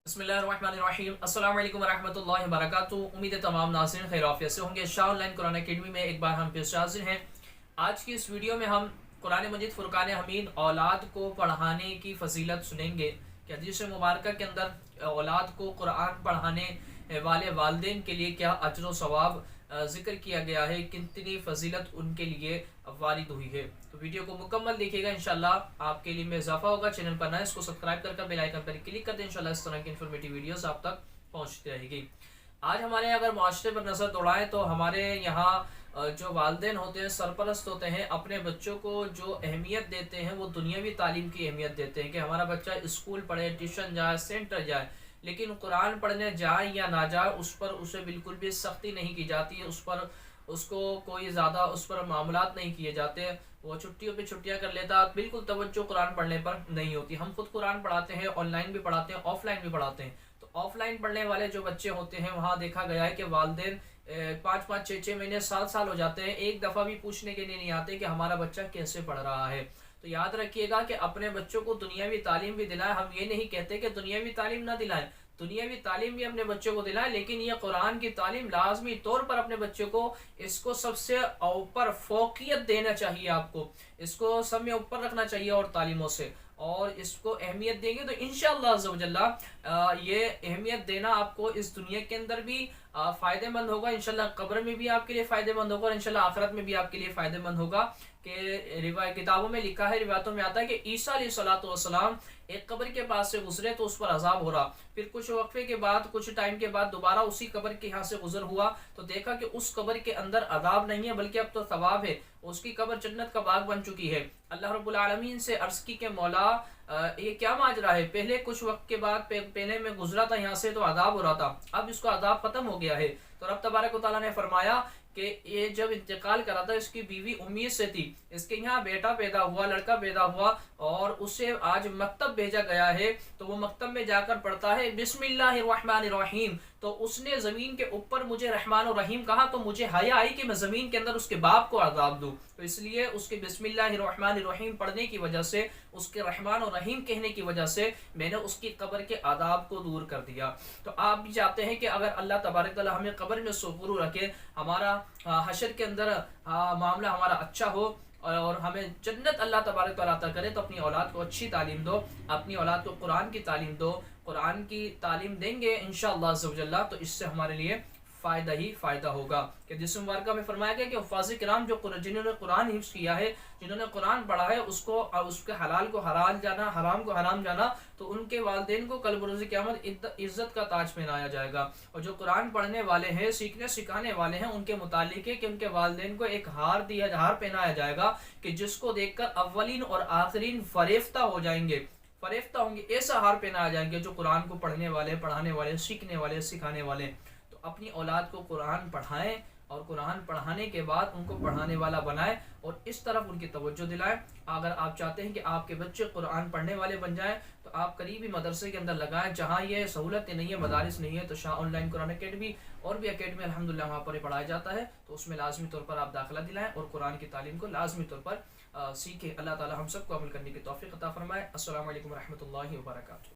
बिस्मिल्लाहिर्रहमानिर्रहीम। अस्सलाम वालेकुम वरहमतुल्लाहि वबरकातुहू। उम्मीद है तमाम नाज़रीन खैर आफियत से होंगे। शाह ऑनलाइन कुरान अकेडमी में एक बार हम फिर से हाजिर हैं। आज की इस वीडियो में हम कुरान मजीद फुरकान हमीद औलाद को पढ़ाने की फजीलत सुनेंगे कि हदीस मुबारक के अंदर औलाद को कुरान पढ़ाने वाले वालिदैन के लिए क्या अजर व सवाब ज़िक्र किया गया है, कितनी फजीलत उनके लिए वारिद हुई है। तो वीडियो को मुकम्मल देखिएगा, इंशाल्लाह आपके लिए में इजाफा होगा। चैनल पर नए इसको सब्सक्राइब कर बेल आइकन पर क्लिक कर दें, इंशाल्लाह इस तरह की इन्फॉर्मेटिव वीडियोस आप तक पहुंचती रहेगी। आज हमारे अगर माशरे पर नज़र दौड़ाएं तो हमारे यहाँ जो वालिदैन होते हैं, सरपरस्त होते हैं, अपने बच्चों को जो अहमियत देते हैं वो दुनियावी तालीम की अहमियत देते हैं कि हमारा बच्चा स्कूल पढ़े, ट्यूशन जाए, सेंटर जाए, लेकिन कुरान पढ़ने जाए या ना जाए उस पर उसे बिल्कुल भी सख्ती नहीं की जाती है। उस पर उसको कोई ज़्यादा उस पर मामलात नहीं किए जाते। वो छुट्टियों पे छुट्टियां कर लेता, बिल्कुल तवज्जो कुरान पढ़ने पर नहीं होती। हम खुद कुरान पढ़ाते हैं, ऑनलाइन भी पढ़ाते हैं, ऑफलाइन भी पढ़ाते हैं। तो ऑफलाइन पढ़ने वाले जो बच्चे होते हैं वहाँ देखा गया है कि वालिदैन 5-5, 6-6 महीने, 7 साल हो जाते हैं, एक दफ़ा भी पूछने के लिए नहीं आते कि हमारा बच्चा कैसे पढ़ रहा है। तो याद रखिएगा कि अपने बच्चों को दुनियावी तालीम भी दिलाएं। हम ये नहीं कहते कि दुनियावी तालीम ना दिलाएं, दुनियावी तालीम भी अपने बच्चों को दिलाएं, लेकिन ये कुरान की तालीम लाजमी तौर पर अपने बच्चों को इसको सबसे ऊपर फोकियत देना चाहिए। आपको इसको सब में ऊपर रखना चाहिए और तालीमों से, और इसको अहमियत देंगे तो इंशाअल्लाह अज़्ज़ा व जल्ला ये अहमियत देना आपको इस दुनिया के अंदर भी फ़ायदेमंद होगा, इंशाअल्लाह कब्र में भी आपके लिए फ़ायदेमंद होगा और इंशाअल्लाह आखिरत में भी आपके लिए फ़ायदेमंद होगा। कि किताबों में लिखा है, रिवायतों में आता है कि ईसा अलैहिस्सलाम एक कब्र के पास से गुजरे तो उस पर अजाब हो रहा, फिर कुछ वक्फे के बाद, कुछ टाइम के बाद दोबारा उसी कब्र के यहाँ से गुजर हुआ तो देखा कि उस कब्र के अंदर अजाब नहीं है बल्कि अब तो सवाब है, उसकी कब्र जन्नत का बाग बन चुकी है। अल्लाह रब्बुल आलमीन से अर्ज की के मौला ये क्या माजरा है, पहले कुछ वक्त के बाद पहले में गुजरा था यहाँ से तो अजाब हो रहा था, अब इसको अजाब खत्म हो गया है। तो रब तबारक व तआला ने फरमाया कि ये जब इंतकाल करा था इसकी बीवी उम्मीद से थी, इसके यहाँ बेटा पैदा हुआ, लड़का पैदा हुआ और उसे आज मकतब भेजा गया है, तो वो मकतब में जाकर पढ़ता है बिस्मिल्लाहिर्रहमानिर्रहीम। तो उसने ज़मीन के ऊपर मुझे रहमान और रहीम कहा तो मुझे हया आई कि मैं ज़मीन के अंदर उसके बाप को अज़ाब दूँ, तो इसलिए उसके बिस्मिल्लाहिर्रहमानिर्रहीम पढ़ने की वजह से, उसके रहमान और रहीम कहने की वजह से मैंने उसकी कब्र के आदाब को दूर कर दिया। तो आप भी चाहते हैं कि अगर अल्लाह तबारक तआला हमें कब्र में सुरूर रखे, हमारा हशर के अंदर मामला हमारा अच्छा हो और हमें जन्नत अल्लाह तबारक तआला अता करे, तो अपनी औलाद को अच्छी तालीम दो, अपनी औलाद को कुरान की तालीम दो। कुरान की तालीम देंगे इंशाअल्लाह अज़्ज़ा व जल्ला तो इससे हमारे लिए फ़ायदा ही फ़ायदा होगा। कि जिस मुबारक में फरमाया गया कि हुफ़ाज़ किराम जो जिन्होंने कुरान हिफ्ज़ किया है, जिन्होंने कुरान पढ़ा है, उसको उसके हलाल को हलाल जाना, हराम को हराम जाना, तो उनके वालिदैन को कल बरोज़ क़यामत इज़्ज़त का ताज पहनाया जाएगा। और जो कुरान पढ़ने वाले हैं, सीखने सिखाने वाले हैं, उनके मुतालिक है कि उनके वालिदैन को एक हार पहनाया जाएगा कि जिसको देखकर अव्वलीन और आखिरीन फरेफ्ता हो जाएंगे, फरेफ्ता होंगे, ऐसा हार पहनाया जाएंगे जो कुरान को पढ़ने वाले, पढ़ाने वाले, सीखने वाले, सिखाने वाले। तो अपनी औलाद को कुरान पढ़ाएं और कुरान पढ़ाने के बाद उनको पढ़ाने वाला बनाएं और इस तरफ उनकी तवज्जो दिलाएं। अगर आप चाहते हैं कि आपके बच्चे कुरान पढ़ने वाले बन जाएं तो आप करीबी मदरसे के अंदर लगाएं, जहाँ ये सहूलतें नहीं है, मदारिस नहीं है, तो शाह ऑनलाइन कुरान अकेडमी और भी अकेडमी अल्हम्दुलिल्लाह वहाँ पर पढ़ाया जाता है, तो उसमें लाजमी तौर पर आप दाखिला दिलाएं और कुरान की तालीम को लाजमी तौर पर सीखें। अल्लाह ताला हम सबको अमल करने की तौफीक अता फरमाए। अस्सलामु अलैकुम रहमतुल्लाहि व बरकातुहू।